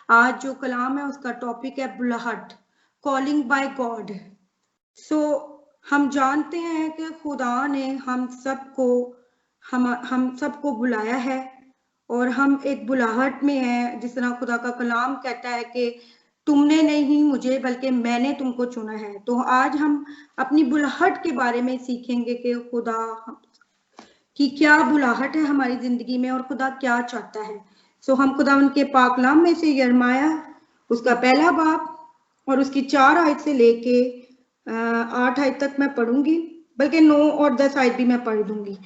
आज जो कलाम है उसका टॉपिक है बुलाहट, कॉलिंग बाय गॉड। सो हम जानते हैं कि खुदा ने हम सबको बुलाया है और हम एक बुलाहट में हैं। जिस तरह खुदा का कलाम कहता है कि तुमने नहीं मुझे बल्कि मैंने तुमको चुना है। तो आज हम अपनी बुलाहट के बारे में सीखेंगे कि खुदा कि क्या बुलाहट है हमारी जिंदगी में और खुदा क्या चाहता है। सो हम खुदा उनके पाकलाम में से यिर्मयाह उसका पहला बाब और उसकी 4 आयत से लेके 8 आयत तक मैं पढ़ूंगी, बल्कि 9 और 10 आयत भी मैं पढ़ दूंगी।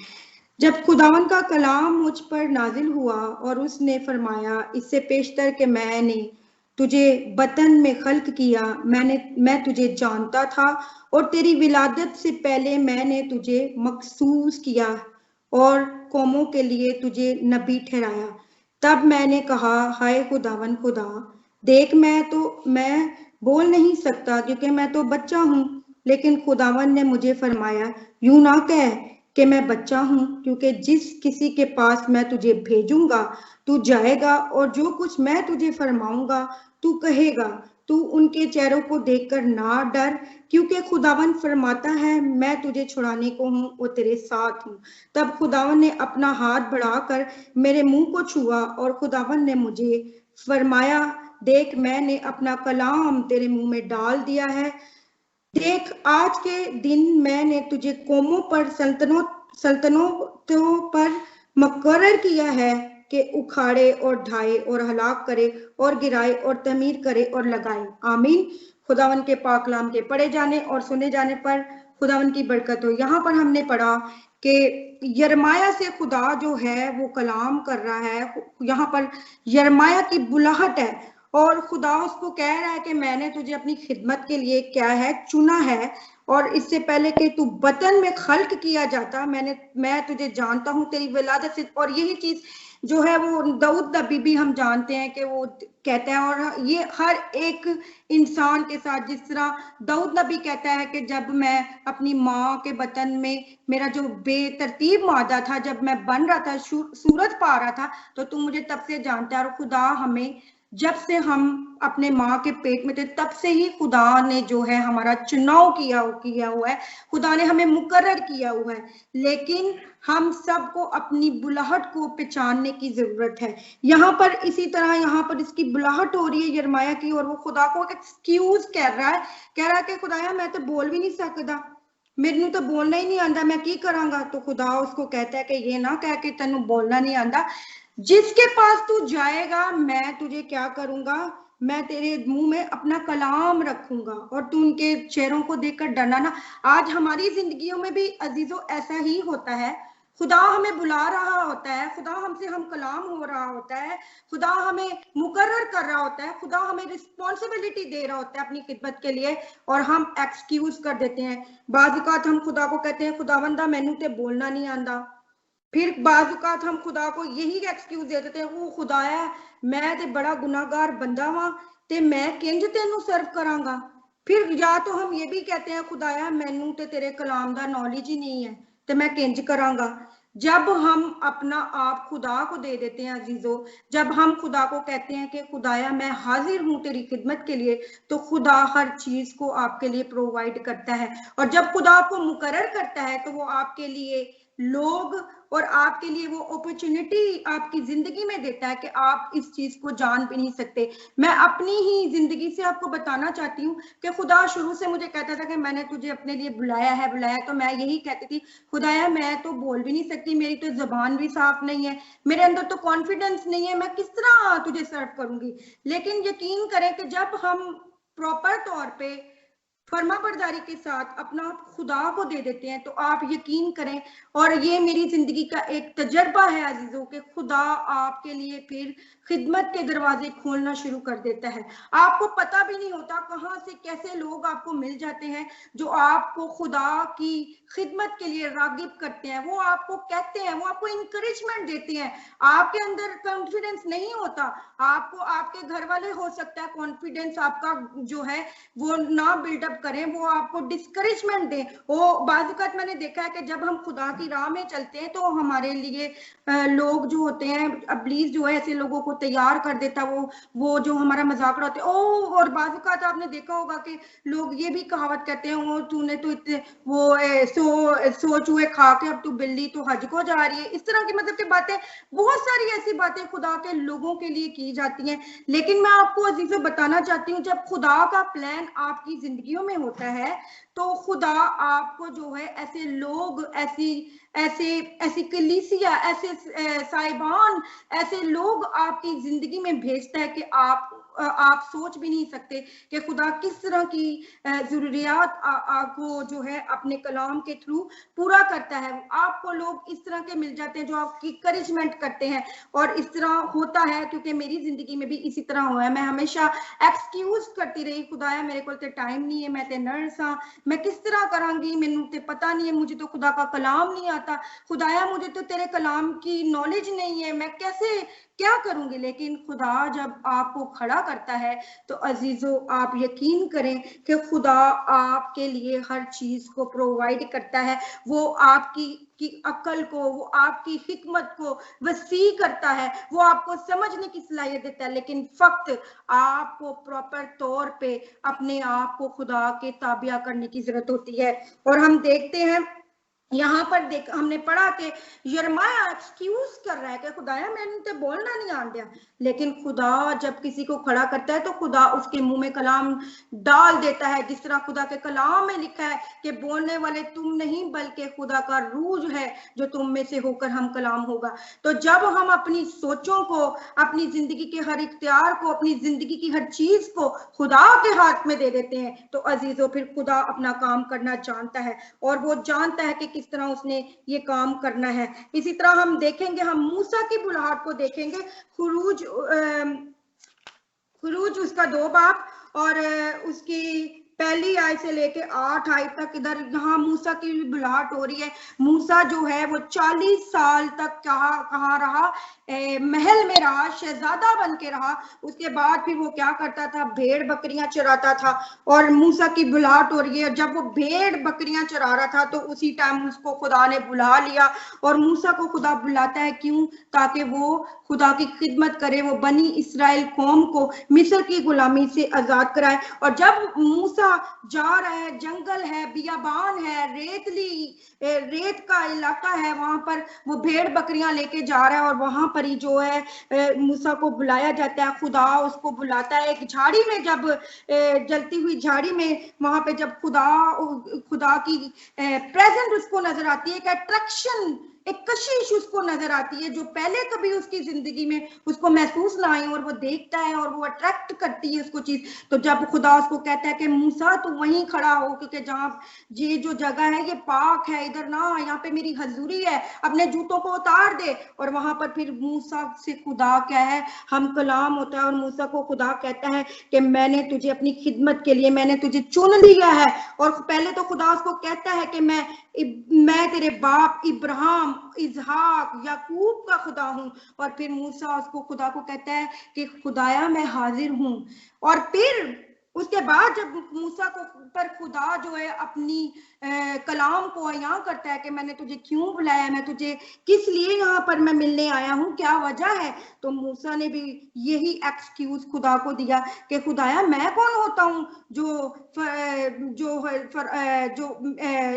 जब खुदावन का कलाम मुझ पर नाजिल हुआ और उसने फरमाया, इससे पेशतर कि मैंने तुझे बतन में खल्क किया, मैं तुझे जानता था और तेरी विलादत से पहले मैंने तुझे मखसूस किया और कौमों के लिए तुझे नबी ठहराया। तब मैंने कहा, हाय खुदावन खुदा, देख मैं बोल नहीं सकता क्योंकि मैं तो बच्चा हूँ। लेकिन खुदावन ने मुझे फरमाया, यूं ना कह कि मैं बच्चा हूँ, क्योंकि जिस किसी के पास मैं तुझे भेजूंगा तू जाएगा और जो कुछ मैं तुझे फरमाऊंगा तू कहेगा। तू उनके चेहरों को देखकर ना डर, क्योंकि खुदावन फरमाता है, मैं तुझे छुड़ाने को हूँ और तेरे साथ हूँ। तब खुदावन ने अपना हाथ बढ़ाकर मेरे मुंह को छुआ और खुदावन ने मुझे फरमाया, देख मैंने अपना कलाम तेरे मुंह में डाल दिया है। देख आज के दिन मैंने तुझे कौमों पर सल्तनतों पर मुकर्रर किया है कि उखाड़े और ढाए और हलाक करे और गिराए और तमीर करे और लगाए। आमीन। खुदावन के पाकलाम के पढ़े जाने और सुने जाने पर खुदावन की बरकत हो। यहाँ पर हमने पढ़ा कि यिर्मयाह से खुदा जो है वो कलाम कर रहा है। यहाँ पर यिर्मयाह की बुलाहट है और खुदा उसको कह रहा है कि मैंने तुझे अपनी खिदमत के लिए क्या है चुना है, और इससे पहले कि तू बतन में खल्क किया जाता मैं तुझे जानता हूं तेरी विलादत से। और यही चीज जो है वो दाऊद नबी भी हम जानते हैं कि वो कहते हैं, और ये हर एक इंसान के साथ, जिस तरह दाऊद नबी कहता है कि जब मैं अपनी माँ के बतन में मेरा जो बेतरतीब मादा था, जब मैं बन रहा था, सूरत पा रहा था, तो तू मुझे तब से जानता है। और खुदा हमें जब से हम अपने माँ के पेट में थे तब से ही खुदा ने जो है हमारा चुनाव किया हुआ है, खुदा ने हमें मुकर्रर किया हुआ है। लेकिन हम सबको अपनी बुलाहट को पहचानने की जरूरत है। यहाँ पर इसी तरह यहाँ पर इसकी बुलाहट हो रही है यिर्मयाह की, और वो खुदा को एक्सक्यूज कह रहा है कि खुदाया मैं तो बोल भी नहीं सकता, मेरे तो बोलना ही नहीं आता, मैं की करांगा। तो खुदा उसको कहता है कि ये ना कह के तेनू बोलना नहीं आता, जिसके पास तू जाएगा मैं तुझे क्या करूंगा, मैं तेरे मुंह में अपना कलाम रखूंगा और तू उनके चेहरों को देखकर डरना ना। आज हमारी जिंदगियों में भी अजीजों ऐसा ही होता है। खुदा हमें बुला रहा होता है, खुदा हमसे हम कलाम हो रहा होता है, खुदा हमें मुकर्रर कर रहा होता है, खुदा हमें रिस्पॉन्सिबिलिटी दे रहा होता है अपनी खिदमत के लिए, और हम एक्सक्यूज कर देते हैं। बाज़ औक़ात हम खुदा को कहते हैं, खुदावंदा मैनू ते बोलना नहीं आंदा। फिर बाज़ औक़ात हम खुदा को यही एक्सक्यूज दे देते हैं, वो खुदाया मैं ते बड़ा गुनाहगार बंदा वां ते मैं किंज तेनू सर्व करांगा। फिर या तो हम ये भी कहते हैं, खुदाया मैनू ते तेरे कलाम दा नॉलेज ही नहीं है ते मैं किंज करांगा। जब हम अपना आप खुदा को दे देते हैं अजीजों, जब हम खुदा को कहते हैं कि खुदाया मैं हाजिर हूं तेरी खिदमत के लिए, तो खुदा हर चीज को आपके लिए प्रोवाइड करता है। और जब खुदा आपको मुकर्रर करता है तो वो आपके लिए लोग और आपके लिए वो अपॉर्चुनिटी आपकी जिंदगी में देता है कि आप इस चीज को जान भी नहीं सकते। मैं अपनी ही जिंदगी से आपको बताना चाहती हूँ कि खुदा शुरू से मुझे कहता था कि मैंने तुझे अपने लिए बुलाया, तो मैं यही कहती थी, खुदाया मैं तो बोल भी नहीं सकती, मेरी तो जबान भी साफ नहीं है, मेरे अंदर तो कॉन्फिडेंस नहीं है, मैं किस तरह तुझे सर्व करूंगी। लेकिन यकीन करें कि जब हम प्रॉपर तौर पे फर्माबरदारी के साथ अपना खुदा को दे देते हैं, तो आप यकीन करें, और ये मेरी जिंदगी का एक तजर्बा है अजीजों, के खुदा आपके लिए फिर खिदमत के दरवाजे खोलना शुरू कर देता है। आपको पता भी नहीं होता कहां से कैसे लोग आपको मिल जाते हैं जो आपको खुदा की खिदमत के लिए रागिब करते हैं, वो आपको कहते हैं, वो आपको इंकरेजमेंट देते हैं। आपके अंदर कॉन्फिडेंस नहीं होता, आपको आपके घर वाले हो सकता है कॉन्फिडेंस आपका जो है वो ना बिल्डअप जब करें वो आपको डिस्करेजमेंट दें। वो बाज़ मैंने देखा है कि जब हम खुदा की राह में चलते हैं तो हमारे लिए लोग जो होते हैं, इब्लीस जो है ऐसे लोगों को तैयार कर देता है, वो जो हमारा मजाक उड़ाते हैं। और बाज़ आपने देखा होगा कि लोग ये भी कहावत कहते हैं, वो तूने तो इतने वो सो चूहे खा के अब तू बिल्ली तो हज को जा रही है। इस तरह की मतलब की बातें, बहुत सारी ऐसी बातें खुदा के लोगों के लिए की जाती हैं। लेकिन मैं आपको अजीजों बताना चाहती हूँ, जब खुदा का प्लान आपकी जिंदगियों में होता है तो खुदा आपको जो है ऐसे लोग, ऐसी ऐसे ऐसी कलीसिया, ऐसे साहिबान, ऐसे लोग आपकी जिंदगी में भेजता है कि आप सोच भी नहीं सकते कि खुदा किस तरह की जरूरियात आपको जो है अपने कलाम के थ्रू पूरा करता है। आपको लोग इस तरह के मिल जाते हैं जो आपकी करेजमेंट करते हैं। और इस तरह होता है क्योंकि मेरी जिंदगी में भी इसी तरह हुआ है। मैं हमेशा एक्सक्यूज करती रही, खुदाया मेरे को तो टाइम नहीं है, मैं तो नर्स हाँ, मैं किस तरह करांगी, मैनू तो पता नहीं है, मुझे तो खुदा का कलाम नहीं आता, खुदाया मुझे तो तेरे कलाम की नॉलेज नहीं है, मैं कैसे क्या करूंगी। लेकिन खुदा जब आपको खड़ा करता है तो अजीजों आप यकीन करें कि खुदा आपके लिए हर चीज को प्रोवाइड करता है। वो आपकी अकल को, वो आपकी हिकमत को वसी करता है, वो आपको समझने की सलाहियत देता है। लेकिन फक्त आपको प्रॉपर तौर पे अपने आप को खुदा के ताबिया करने की जरूरत होती है। और हम देखते हैं यहाँ पर हमने पढ़ा कि यिर्मयाह एक्सक्यूज कर रहा है कि खुदाया मैंने तो बोलना नहीं आन दिया। लेकिन खुदा जब किसी को खड़ा करता है तो खुदा उसके मुंह में कलाम डाल देता है, जिस तरह खुदा के कलाम में लिखा है कि बोलने वाले तुम नहीं बल्कि खुदा का रूह है जो तुम में से होकर हम कलाम होगा। तो जब हम अपनी सोचों को, अपनी जिंदगी के हर इख्तियार को, अपनी जिंदगी की हर चीज को खुदा के हाथ में दे देते हैं तो अजीजों फिर खुदा अपना काम करना जानता है, और वो जानता है कि किस तरह उसने ये काम करना है। इसी तरह हम देखेंगे, हम मूसा की बुलाहट को देखेंगे, खुरूज उसका 2 बाब और उसकी पहली आयत से लेके 8 आयत तक इधर यहाँ मूसा की बुलाहट हो रही है। मूसा जो है वो 40 साल तक कहाँ रहा, महल में रहा, शहजादा बन के रहा। उसके बाद फिर वो क्या करता था, भेड़ बकरियां चराता था। और मूसा की बुलाहट हो रही है, जब वो भेड़ बकरियां चरा रहा था तो उसी टाइम उसको खुदा ने बुला लिया। और मूसा को खुदा बुलाता है क्यों, ताकि वो खुदा की खिदमत करे, वो बनी इसराइल कौम को मिस्र की गुलामी से आजाद कराए। और जब मूसा जा रहा है, जंगल है, बियाबान है, रेत का इलाका है, वहां पर वो भेड़ बकरियां लेके जा रहा है। और वहां पर ही जो है मूसा को बुलाया जाता है, खुदा उसको बुलाता है एक झाड़ी में, जब जलती हुई झाड़ी में, वहां पे जब खुदा की प्रेजेंट उसको नजर आती है, एक अट्रैक्शन, एक कशिश उसको नजर आती है जो पहले कभी उसकी जिंदगी में उसको महसूस ना आई, और वो देखता है और वो अट्रैक्ट करती है उसको चीज। तो जब खुदा उसको कहता है कि मूसा तू वहीं खड़ा हो, क्योंकि जहां ये जो जगह है ये पाक है, इधर ना, यहाँ पे मेरी हजूरी है, अपने जूतों को उतार दे। और वहां पर फिर मूसा से खुदा क्या है, हम कलाम होता है, और मूसा को खुदा कहता है कि मैंने तुझे अपनी खिदमत के लिए, मैंने तुझे चुन लिया है। और पहले तो खुदा उसको कहता है कि मैं तेरे बाप इब्राहिम, इसहाक, याकूब का खुदा हूं। और फिर मूसा उसको, खुदा को कहता है कि खुदाया मैं हाजिर हूं। और फिर उसके बाद जब मूसा को पर खुदा जो है अपनी कलाम को अयां करता है कि मैंने तुझे क्यों बुलाया, मैं तुझे किस लिए यहाँ पर मैं मिलने आया हूँ, क्या वजह है, तो मूसा ने भी यही एक्सक्यूज खुदा को दिया कि खुदाया मैं कौन होता हूँ जो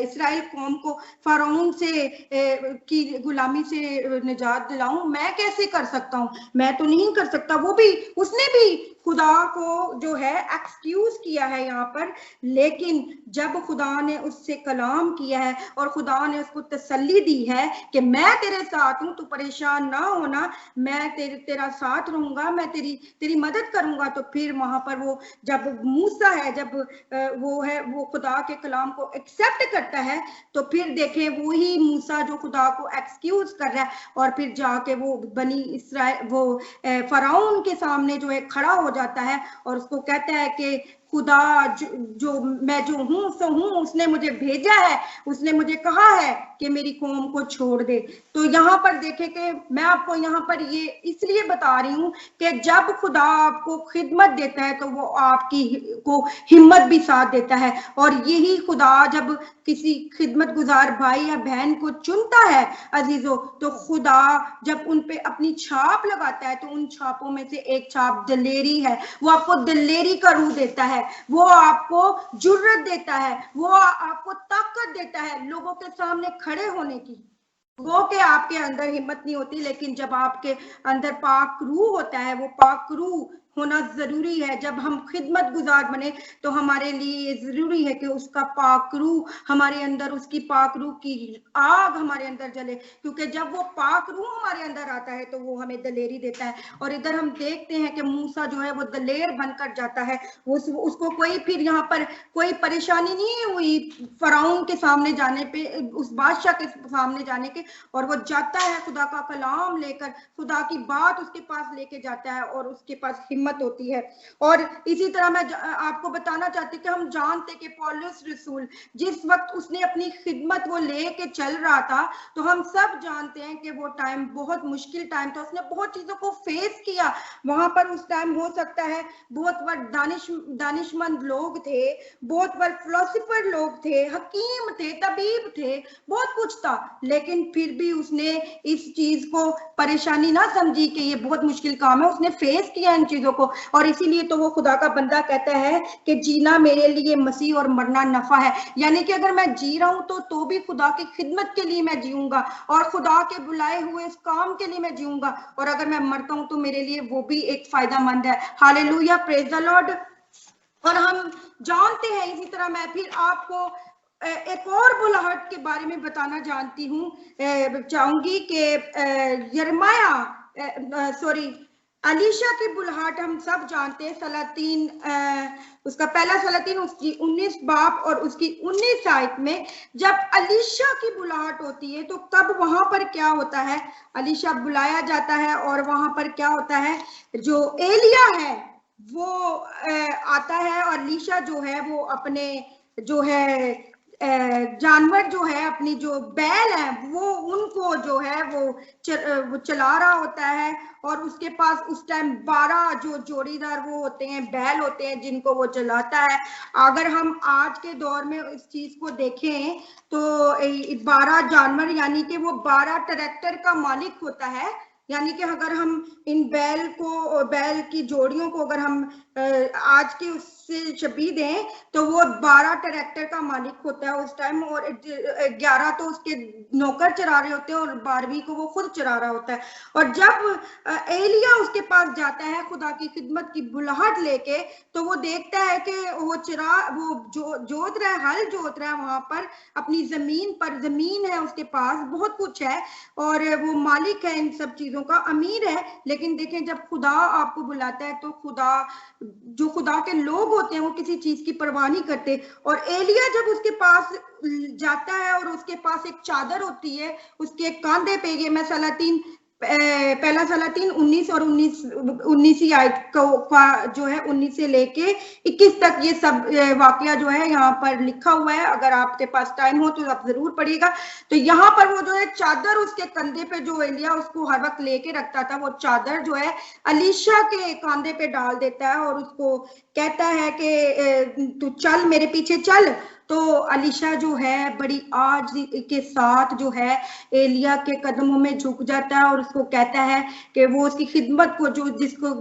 इसराइल कौम को फरौन से की गुलामी से निजात दिलाऊं, मैं कैसे कर सकता हूँ, मैं तो नहीं कर सकता। वो भी, उसने भी खुदा को जो है एक्सक्यूज किया है यहाँ पर। लेकिन जब खुदा ने उससे कलाम किया है और खुदा ने उसको तसल्ली दी है कि मैं तेरे साथ हूं, तू परेशान ना होना, मैं तेरा साथ रहूंगा, मैं तेरी मदद करूंगा, तो फिर वहां पर वो जब मूसा है, जब वो खुदा के कलाम को एक्सेप्ट करता है, तो फिर देखें वही मूसा जो खुदा को एक्सक्यूज कर रहा है, और फिर जाके वो बनी इसराइल, वो फराउन के सामने जो है खड़ा हो जाता है और उसको कहता है कि खुदा जो मैं जो हूँ सो हूँ, उसने मुझे भेजा है, उसने मुझे कहा है कि मेरी कौम को छोड़ दे। तो यहाँ पर देखे कि मैं आपको यहाँ पर ये इसलिए बता रही हूँ कि जब खुदा आपको खिदमत देता है तो वो आपकी को हिम्मत भी साथ देता है। और यही खुदा जब किसी खिदमत गुजार भाई या बहन को चुनता है अजीजों, तो खुदा जब उन पे अपनी छाप लगाता है तो उन छापों में से एक छाप दिलेरी है। वो आपको दिलेरी का रूह देता है, वो आपको जुर्रत देता है, वो आपको ताकत देता है लोगों के सामने खड़े होने की। वो कि आपके अंदर हिम्मत नहीं होती, लेकिन जब आपके अंदर पाक रूह होता है, वो पाक रूह होना जरूरी है। जब हम खिदमत गुजार बने तो हमारे लिए जरूरी है कि उसका पाक रूह हमारे अंदर, उसकी पाक रूह की आग हमारे अंदर जले, क्योंकि जब वो पाक रूह हमारे अंदर आता है तो वो हमें दलेरी देता है। और इधर हम देखते हैं कि मूसा जो है वो दलेर बनकर जाता है। उसको कोई फिर यहाँ पर कोई परेशानी नहीं हुई फराउन के सामने जाने पे, उस बादशाह के सामने जाने के, और वो जाता है खुदा का कलाम लेकर, खुदा की बात उसके पास लेके जाता है और उसके पास हिम्मत होती है। और इसी तरह मैं आपको बताना चाहती कि हम जानते कि पौलुस रसूल जिस वक्त उसने अपनी खिदमत वो लेके चल रहा था, तो हम सब जानते हैं कि वो टाइम बहुत मुश्किल टाइम था। उसने बहुत चीजों को फेस किया वहां पर। उस टाइम हो सकता है बहुत बड़े दानिशमंद लोग थे, बहुत बड़े फिलोसोफर लोग थे, हकीम थे, तबीब थे, बहुत कुछ था, लेकिन फिर भी उसने इस चीज को परेशानी ना समझी कि ये बहुत मुश्किल काम है। उसने फेस किया इन चीजों को, और इसीलिए तो वो खुदा का बंदा कहता है कि जीना मेरे लिए मसीह और मरना नफा है। यानी कि अगर मैं जी रहा हूं तो भी खुदा की खिदमत के लिए मैं जीऊंगा और खुदा के बुलाए हुए इस काम के लिए मैं जीऊंगा, और अगर मैं मरता हूं तो मेरे लिए वो भी एक फायदामंद है। Hallelujah, praise the Lord. और हम जानते हैं, इसी तरह मैं फिर आपको एक और बुलाहट के बारे में बताना जानती हूँ, चाहूंगी कि यिर्मयाह अलीशा की बुलाहट हम सब जानते हैं। सलातीन उसका पहला सलातीन उसकी 19 बाब और उसकी 19 आयत में जब अलीशा की बुलाहट होती है तो तब वहां पर क्या होता है, अलीशा बुलाया जाता है और वहां पर क्या होता है, जो एलिया है वो आता है, और अलीशा जो है वो अपने जो है जानवर जो है, अपनी जो बैल है, वो उनको जो है वो चला रहा होता है। और उसके पास उस टाइम 12 जो जोड़ीदार वो होते हैं, बैल होते हैं, जिनको वो चलाता है। अगर हम आज के दौर में इस चीज को देखें तो 12 जानवर यानी कि वो 12 ट्रैक्टर का मालिक होता है। यानी कि अगर हम इन बैल की जोड़ियों को अगर हम आज के उससे शबीह दें तो वो 12 ट्रैक्टर का मालिक होता है उस टाइम, और 11 तो उसके नौकर चरा रहे होते हैं और 12वीं को वो खुद चरा रहा होता है। और जब एलिया उसके पास जाता है खुदा की खिदमत की बुलाहट लेके, तो वो देखता है कि वो जोत रहा है, हल जोत रहा है वहां पर अपनी जमीन पर। जमीन है उसके पास, बहुत कुछ है, और वो मालिक है इन सब चीजों का, अमीर है। लेकिन देखें, जब खुदा आपको बुलाता है तो खुदा के लोग होते हैं वो किसी चीज की परवाह नहीं करते। और एलिया जब उसके पास जाता है और उसके पास एक चादर होती है, उसके कांधे पे, ये मैं सलातीन पहला सलातीन 19 और 19 आयत का जो है 19 से लेके 21 तक ये सब वाकया जो है यहाँ पर लिखा हुआ है। अगर आपके पास टाइम हो तो आप जरूर पढ़िएगा। तो यहाँ पर वो जो है चादर उसके कंधे पे जो एलिया उसको हर वक्त लेके रखता था, वो चादर जो है अलीशा के कंधे पे डाल देता है और उसको कहता है कि तू चल, मेरे पीछे चल। तो अलीशा जो है बड़ी आज के साथ जो है एलिया के कदमों में झुक जाता है और उसको कहता है कि वो उसकी खिदमत को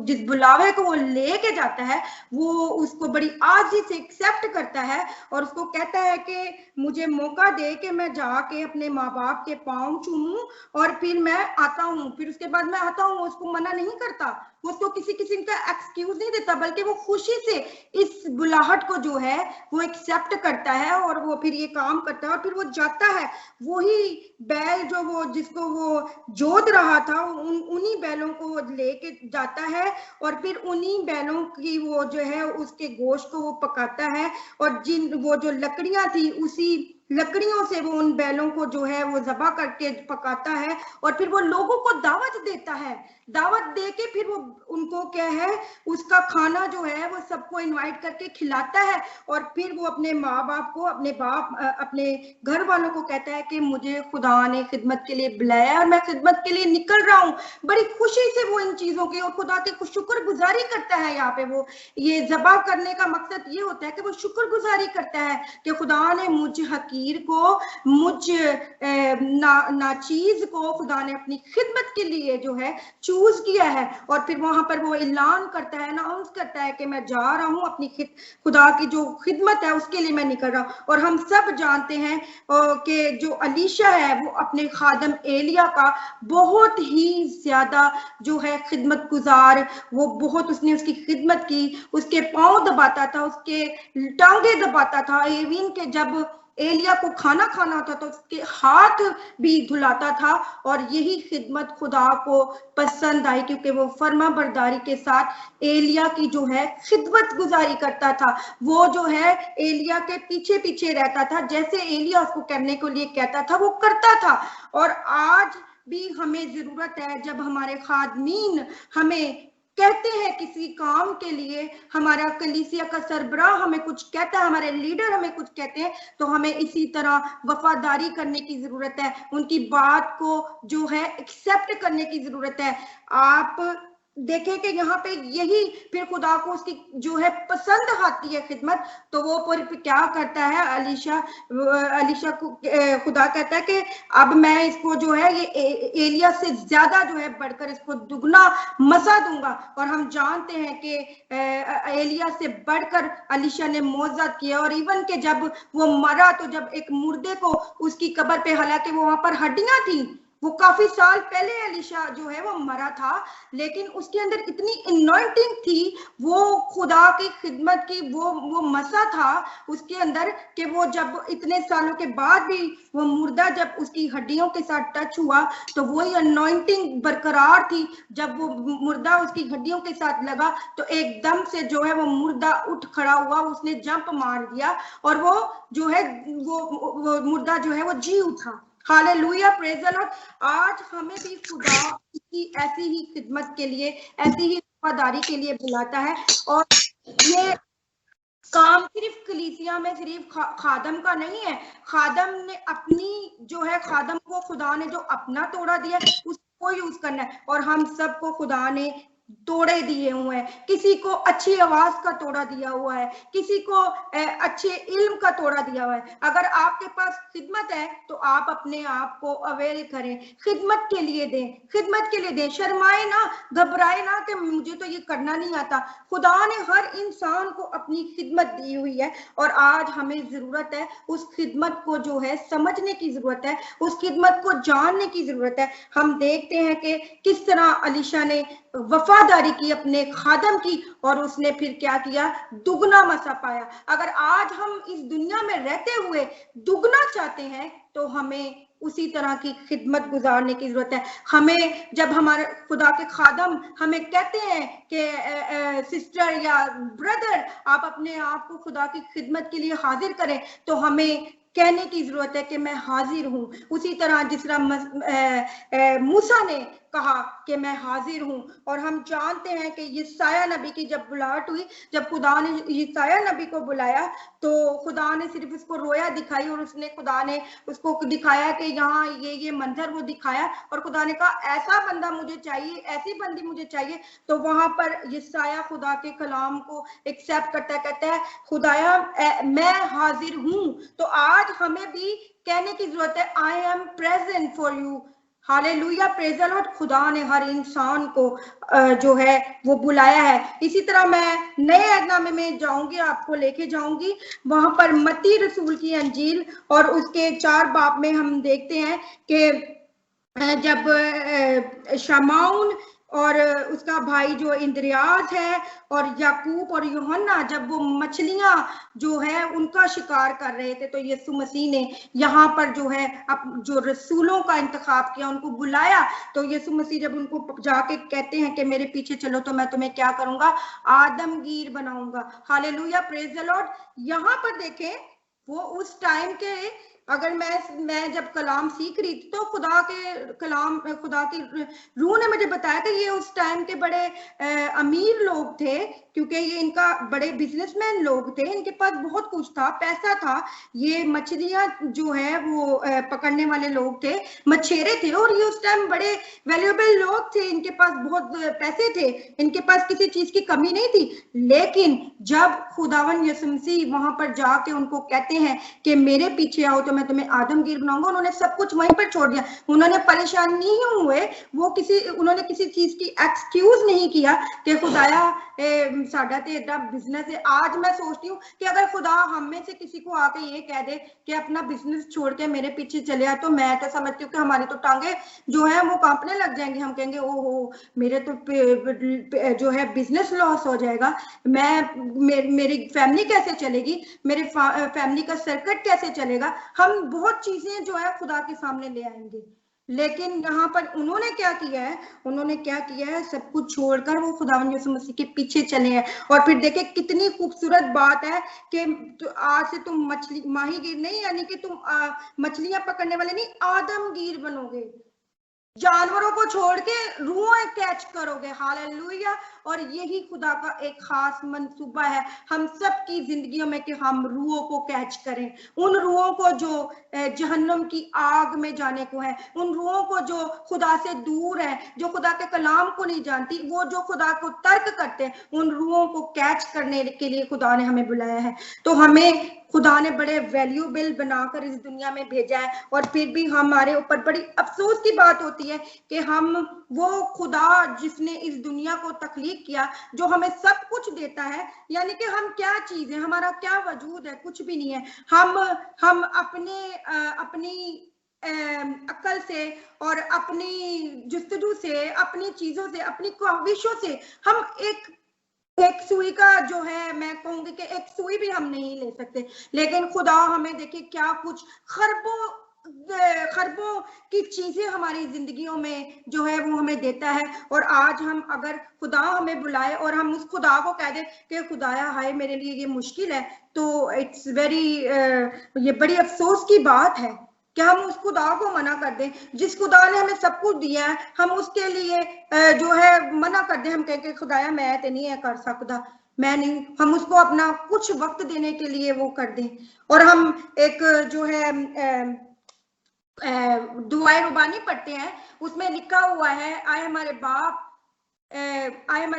जिस बुलावे को वो लेके जाता है, वो उसको बड़ी आजी से एक्सेप्ट करता है और उसको कहता है कि मुझे मौका दे कि मैं जाके अपने माँ बाप के पाँव चूमूं और फिर मैं आता हूँ, फिर उसके बाद मैं आता हूँ। उसको मना नहीं करता, उसको किसी किस्म का एक्सक्यूज नहीं देता, बल्कि वो खुशी से इस बुलाहट को जो है वो एक्सेप्ट करता है और वो फिर ये काम करता है और फिर वो जाता है। वही बैल जो वो जिसको वो जोत रहा था, उन्हीं बैलों को वो लेके जाता है और फिर उन्हीं बैलों की वो जो है उसके गोश्त को वो पकाता है। और वो जो लकड़ियां थी उसी लकड़ियों से वो उन बैलों को जो है वो ज़बह करके पकाता है और फिर वो लोगों को दावत देता है। दावत दे के फिर वो उनको क्या है, उसका खाना जो है वो सबको इनवाइट करके खिलाता है और फिर वो अपने माँ बाप को, अपने घर वालों को कहता है कि मुझे खुदा ने खिदमत के लिए बुलाया और मैं खिदमत के लिए निकल रहा हूँ। बड़ी खुशी से वो इन चीजों की और खुदा की शुक्रगुजारी करता है। यहाँ पे वो ये ज़बह करने का मकसद ये होता है कि वो शुक्रगुजारी करता है कि खुदा ने मुझ हकीर को, मुझ नाचीज को खुदा ने अपनी खिदमत के लिए जो है चूज किया है। और फिर वहां पर वो ऐलान करता है, अनाउंस करता है कि मैं जा रहा हूँ अपनी खुदा की जो खिदमत है उसके लिए मैं निकल रहा हूँ। और हम सब जानते हैं कि जो अलीशा है वो अपने खादम एलिया का बहुत ही ज्यादा जो है खिदमत गुजार, वो बहुत उसने उसकी खिदमत की, उसके पांव दबाता था, उसके टांगे दबाता था, इवन के जब एलिया को खाना खाना होता तो उसके हाथ भी धुलाता था। और यही खिदमत खुदा को पसंद आई क्योंकि वो फर्मा बरदारी के साथ एलिया की जो है खिदमत गुजारी करता था। वो जो है एलिया के पीछे पीछे रहता था, जैसे एलिया उसको करने के लिए कहता था वो करता था। और आज भी हमें जरूरत है, जब हमारे खादमीन हमें कहते हैं किसी काम के लिए, हमारा कलीसिया का सरबराह हमें कुछ कहता है, हमारे लीडर हमें कुछ कहते हैं, तो हमें इसी तरह वफादारी करने की जरूरत है, उनकी बात को जो है एक्सेप्ट करने की जरूरत है। आप देखें कि यहाँ पे यही फिर खुदा को उसकी जो है पसंद आती है खिदमत, तो वो फिर क्या करता है अलीशा को खुदा कहता है कि अब मैं इसको जो है ये एलिया से ज्यादा जो है बढ़कर इसको दुगना मजा दूंगा। और हम जानते हैं कि एलिया से बढ़कर अलीशा ने मौजज़त किया। और इवन के जब वो मरा तो जब एक मुर्दे को उसकी कब्र पे, हालांकि वो वहां पर हड्डियां थी, वो काफी साल पहले एलिशा जो है वो मरा था, लेकिन उसके अंदर इतनी अनॉइंटिंग थी, वो खुदा की खिदमत की वो मसा था उसके अंदर कि वो जब इतने सालों के बाद भी वो मुर्दा जब उसकी हड्डियों के साथ टच हुआ तो वही अनॉइंटिंग बरकरार थी। जब वो मुर्दा उसकी हड्डियों के साथ लगा तो एकदम से जो है वो मुर्दा उठ खड़ा हुआ, उसने जंप मार दिया और वो जो है वो मुर्दा जो है वो जी उठा। Hallelujah, praise the Lord. आज हमें भी खुदा की ऐसी ही खिदमत के लिए, ऐसी ही वफादारी के लिए बुलाता है। और ये काम सिर्फ कलीसिया में सिर्फ खादम का नहीं है। खादम ने अपनी जो है, खादम को खुदा ने जो अपना तोड़ा दिया उसको यूज करना है। और हम सबको खुदा ने तोड़े दिए हुए हैं, किसी को अच्छी आवाज का तोड़ा दिया हुआ है, किसी को अच्छे इल्म का तोड़ा दिया हुआ है। अगर आपके पास खिदमत है तो आप अपने आप को अवेल करें, खिदमत के लिए दें, खिदमत के लिए दें, शर्माए ना, घबराए ना कि मुझे तो ये करना नहीं आता। खुदा ने हर इंसान को अपनी खिदमत दी हुई है और आज हमें जरूरत है उस खिदमत को जो है समझने की जरूरत है, उस खिदमत को जानने की जरूरत है। हम देखते हैं कि किस तरह अलीशा ने वफादारी की अपने खादम की और उसने फिर क्या किया, दुगना मसा पाया। अगर आज हम इस दुनिया में रहते हुए दुगना चाहते हैं तो हमें उसी तरह की खिदमत गुजारने की जरूरत है। हमें जब हमारे खुदा के खादम हमें कहते हैं कि सिस्टर या ब्रदर आप अपने आप को खुदा की खिदमत के लिए हाजिर करें, तो हमें कहने की जरूरत है कि मैं हाजिर हूं। उसी तरह जिस तरह मूसा ने कहा कि मैं हाजिर हूं। और हम जानते हैं कि यसाया नबी की जब बुलाहट हुई, जब खुदा ने यसाया नबी को बुलाया तो खुदा ने सिर्फ उसको रोया दिखाई और उसने खुदा ने उसको दिखाया कि यहाँ ये मंजर वो दिखाया और खुदा ने कहा ऐसा बंदा मुझे चाहिए, ऐसी बंदी मुझे चाहिए। तो वहां पर यसाया खुदा के कलाम को एक्सेप्ट करता है, कहता है खुदाया मैं हाजिर हूं। तो आज हमें भी कहने की जरूरत है I am present for you. Hallelujah, praise the Lord. खुदा ने हर इंसान को जो है वो बुलाया है। इसी तरह मैं नए अहदनामे में जाऊंगी, आपको लेके जाऊंगी वहां पर मत्ती रसूल की अंजील और उसके 4 बाब में हम देखते हैं कि जब शमाउन और उसका भाई जो इंद्रियाज है और याकूब और यूहन्ना जब वो मछलियां जो है उनका शिकार कर रहे थे, तो यीशु मसीह ने यहाँ पर जो है अब जो रसूलों का इंतखाब किया, उनको बुलाया। तो यीशु मसीह जब उनको जाके कहते हैं कि मेरे पीछे चलो तो मैं तुम्हें क्या करूंगा, आदमगीर बनाऊंगा। Hallelujah, praise the Lord. यहाँ पर देखें वो उस टाइम के अगर मैं जब कलाम सीख रही थी तो खुदा की रूह ने मुझे बताया कि ये उस टाइम के बड़े अमीर लोग थे, क्योंकि ये इनका बड़े बिजनेसमैन लोग थे, इनके पास बहुत कुछ था, पैसा था। ये मछलियां जो है वो पकड़ने वाले लोग थे, मछेरे थे, और ये उस टाइम बड़े वैल्यूएबल लोग थे, इनके पास बहुत पैसे थे, इनके पास किसी चीज की कमी नहीं थी। लेकिन जब खुदावन यीशु मसीह वहां पर जाके उनको कहते हैं कि मेरे पीछे आओ तो मैं तुम्हें आदमगीर बनाऊंगा, उन्होंने सब कुछ वहीं पर छोड़ दिया। उन्होंने परेशान नहीं हुए, उन्होंने किसी चीज की एक्सक्यूज नहीं किया कि खुदाया साडा ते एदा बिजनेस है। आज मैं सोचती हूँ कि अगर खुदा हम में से किसी को आके ये कह दे कि अपना बिजनेस छोड़ के मेरे पीछे चले आ, तो मैं तो समझती हूँ कि हमारी तो टांगे जो है वो कांपने लग जाएंगे। हम कहेंगे ओहो मेरे तो जो है बिजनेस लॉस हो जाएगा, मेरी फैमिली कैसे चलेगी, मेरे फैमिली का सर्किट कैसे चलेगा। हम बहुत चीजें जो है खुदा के सामने ले आएंगे। लेकिन यहाँ पर उन्होंने क्या किया है, सब कुछ छोड़कर वो खुदावंद यीशु मसीह के पीछे चले हैं। और फिर देखे कितनी खूबसूरत बात है कि तो आज से तुम माहीगीर नहीं, यानी कि तुम मछलियां पकड़ने वाले नहीं, आदमगीर बनोगे, जानवरों को छोड़ के रूहें कैच करोगे। हालेलुया। और यही खुदा का एक खास मंसूबा है हम सब की जिंदगियों में कि हम रूहों को कैच करें, उन रूहों को जो जहन्नुम की आग में जाने को है, उन रूहों को जो खुदा से दूर है, जो खुदा के कलाम को नहीं जानती, वो जो खुदा को तर्क करते हैं, उन रूहों को कैच करने के लिए खुदा ने हमें बुलाया है। तो हमें खुदा ने बड़े वैल्यूएबल बनाकर इस दुनिया में भेजा है, और फिर भी हमारे ऊपर बड़ी अफसोस की बात होती है कि हम वो खुदा जिसने इस दुनिया को तख्लीक किया, जो हमें सब कुछ देता है, यानी कि हम क्या चीज है, हमारा क्या वजूद है, कुछ भी नहीं है। हम अपनी अक्ल से और अपनी जुस्तजू से, अपनी चीजों से, अपनी ख्वाहिशों से हम एक सुई का जो है, मैं कहूंगी कि एक सुई भी हम नहीं ले सकते। लेकिन खुदा हमें देखिए क्या कुछ खरबों की चीजें हमारी जिंदगियों में जो है वो हमें देता है। और आज हम अगर खुदा हमें बुलाए और हम उस खुदा को कह दे कि खुदाया हाय मेरे लिए ये मुश्किल है, तो इट्स वेरी ये बड़ी अफसोस की बात है कि हम उस खुदा को मना कर दें, जिस खुदा ने हमें सब कुछ दिया है, हम उसके लिए जो है मना कर दें। हम कहें कि खुदाया मैं तो नहीं है कर सकता, मैं नहीं, हम उसको अपना कुछ वक्त देने के लिए वो कर दें। और हम एक जो है दुआए रुबानी पढ़ते हैं, उसमें लिखा हुआ है आए हमारे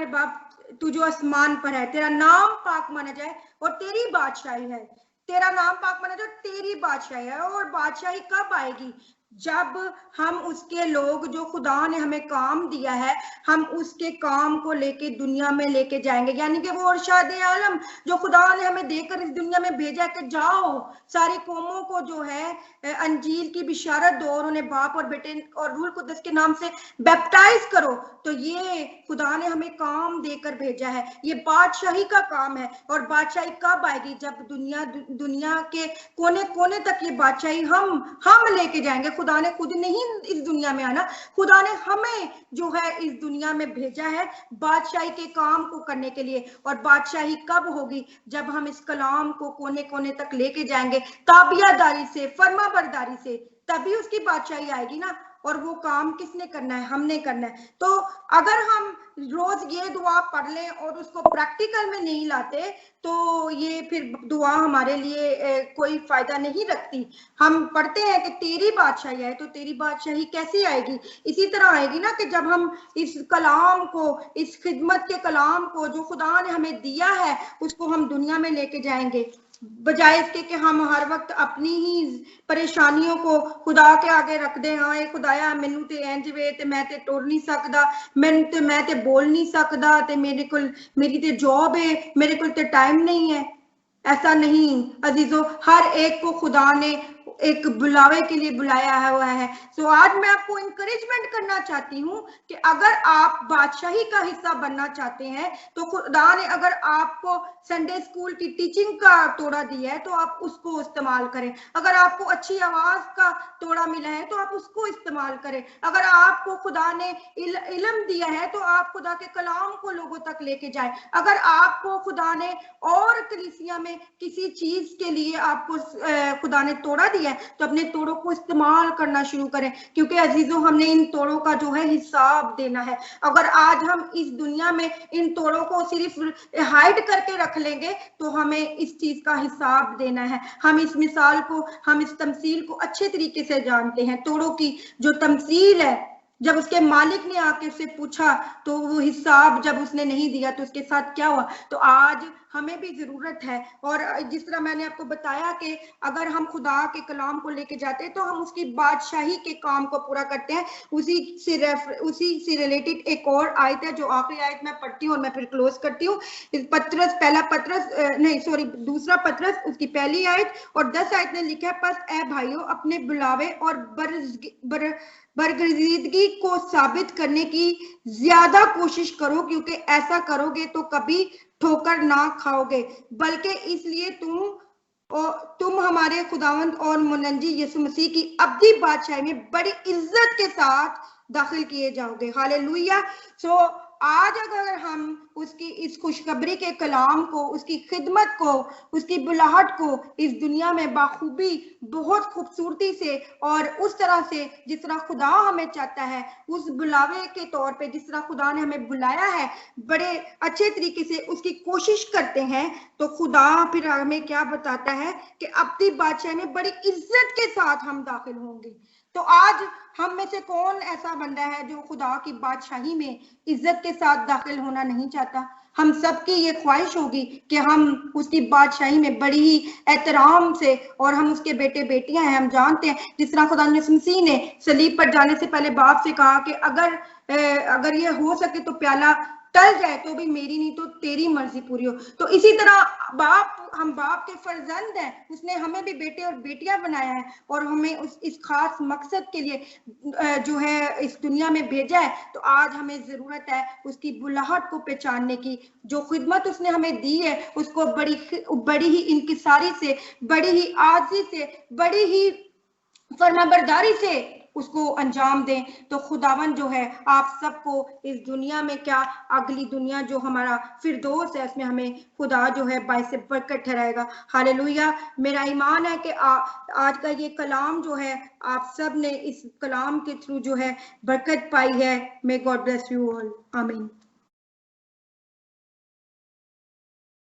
बाप तू जो आसमान पर है, तेरा नाम पाक माना जाए और तेरी बादशाही है, तेरा नाम पाक माना जाए, तेरी बादशाही है। और बादशाही कब आएगी? जब हम उसके लोग, जो खुदा ने हमें काम दिया है, हम उसके काम को लेके दुनिया में लेके जाएंगे। यानी कि वो अरशाद आलम जो खुदा ने हमें देकर इस दुनिया में भेजा कि जाओ सारी कौमों को जो है अंजील की बिशारत दो, और उन्हें बाप और बेटे और रूह कुद्दस के नाम से बैप्टाइज करो। तो ये खुदा ने हमें काम देकर भेजा है, ये बादशाही का काम है। और बादशाही कब आएगी? जब दुनिया के कोने कोने तक ये बादशाही हम लेके जाएंगे। खुदा ने खुद नहीं इस दुनिया में आना, खुदा ने हमें जो है इस दुनिया में भेजा है बादशाही के काम को करने के लिए। और बादशाही कब होगी? जब हम इस कलाम को कोने कोने तक लेके जाएंगे ताबियादारी से, फर्माबरदारी से, तभी उसकी बादशाही आएगी ना। और वो काम किसने करना है? हमने करना है। तो अगर हम रोज ये दुआ पढ़ लें और उसको प्रैक्टिकल में नहीं लाते, तो ये फिर दुआ हमारे लिए कोई फायदा नहीं रखती। हम पढ़ते हैं कि तेरी बादशाही है, तो तेरी बादशाही कैसी आएगी? इसी तरह आएगी ना कि जब हम इस कलाम को, इस खिदमत के कलाम को जो खुदा ने हमें दिया है, उसको हम दुनिया में लेके जाएंगे, बजाय इसके कि हम हर वक्त अपनी ही परेशानियों को खुदा के आगे रख दें। हाँ ये खुदाया मैनू ते इंज वे ते मैं ते टुर नहीं सकदा, मैं ते बोल नहीं सकदा, ते मेरी ते जॉब है, मेरे को ते टाइम नहीं है। ऐसा नहीं अजीजों, हर एक को खुदा ने एक बुलावे के लिए बुलाया हुआ है। सो आज मैं आपको इंकरेजमेंट करना चाहती हूँ कि अगर आप बादशाही का हिस्सा बनना चाहते हैं, तो खुदा ने अगर आपको संडे स्कूल की टीचिंग का तोड़ा दिया है, तो आप उसको इस्तेमाल करें। अगर आपको अच्छी आवाज का तोड़ा मिला है, तो आप उसको इस्तेमाल करें। अगर आपको खुदा ने इल्म दिया है, तो आप खुदा के कलाम को लोगों तक लेके जाएं। अगर आपको खुदा ने और कलीसिया में किसी चीज के लिए आपको खुदा ने तोड़ा दिया हैं तो अपने तोड़ों को इस्तेमाल करना शुरू करें, क्योंकि अजीजों हमने इन तोड़ों का जो है हिसाब देना है। अगर आज हम इस दुनिया में इन तोड़ों को सिर्फ हाइड करके रख लेंगे तो हमें इस चीज का हिसाब देना है। हम इस मिसाल को, हम इस तमसील को अच्छे तरीके से जानते हैं। तोड़ों की जो तमसील है, जब उसके मालिक ने आके उससे पूछा तो वो हिसाब जब उसने नहीं दिया तो उसके साथ क्या हुआ। तो आज हमें भी जरूरत है, और जिस तरह मैंने आपको बताया कि अगर हम खुदा के कलाम को लेके जाते हैं तो हम उसकी बादशाही के काम को पूरा करते हैं। उसी से रिलेटेड एक और आयत है जो आखिरी आयत मैं पढ़ती हूँ और मैं फिर क्लोज करती हूँ। दूसरा पत्रस उसकी पहली आयत और 10 आयत ने लिखा है, बस ए भाइयों अपने बुलावे और बरगजीदगी को साबित करने की ज्यादा कोशिश करो, क्योंकि ऐसा करोगे तो कभी ठोकर ना खाओगे, बल्कि इसलिए तुम हमारे खुदावंद और मुनज्जी यीशु मसीह की अब्दी बादशाही में बड़ी इज्जत के साथ दाखिल किए जाओगे। हालेलुया। सो आज अगर हम उसकी इस खुशखबरी के कलाम को, उसकी खिदमत को, उसकी बुलाहट को इस दुनिया में बाखूबी, बहुत खूबसूरती से और उस तरह से जिस तरह खुदा हमें चाहता है, उस बुलावे के तौर पे जिस तरह खुदा ने हमें बुलाया है, बड़े अच्छे तरीके से उसकी कोशिश करते हैं, तो खुदा फिर हमें क्या बताता है कि अपनी बादशाह में बड़ी इज्जत के साथ हम दाखिल होंगे। तो आज हम में से कौन ऐसा बंदा है जो खुदा की बादशाही में इज्जत के साथ दाखिल होना नहीं चाहता। हम सबकी ये ख्वाहिश होगी कि हम उसकी बादशाही में बड़ी ही एहतराम से, और हम उसके बेटे बेटियां हैं, हम जानते हैं जिस तरह खुदा मसीह ने सलीब पर जाने से पहले बाप से कहा कि अगर ये हो सके तो प्याला टल जाए तो भी मेरी नहीं तो तेरी मर्जी पूरी हो। तो इसी तरह हम बाप के फर्जंद हैं, उसने हमें भी बेटे और बेटियां बनाया है और हमें इस खास मकसद के लिए जो है इस दुनिया में भेजा है। तो आज हमें जरूरत है उसकी बुलाहट को पहचानने की, जो खिदमत उसने हमें दी है उसको बड़ी ही इंकिसारी से, बड़ी ही आजी से, बड़ी ही फरमाबरदारी से उसको अंजाम दें। तो खुदावन जो है आप सबको इस दुनिया में, क्या अगली दुनिया जो हमारा फिरदौस है, उसमें हमें खुदा जो है बाइस बरकत ठहराएगा। हालेलुया। मेरा ईमान है कि आज का ये कलाम जो है आप सब ने इस कलाम के थ्रू जो है बरकत पाई है। May God bless you all. आमीन।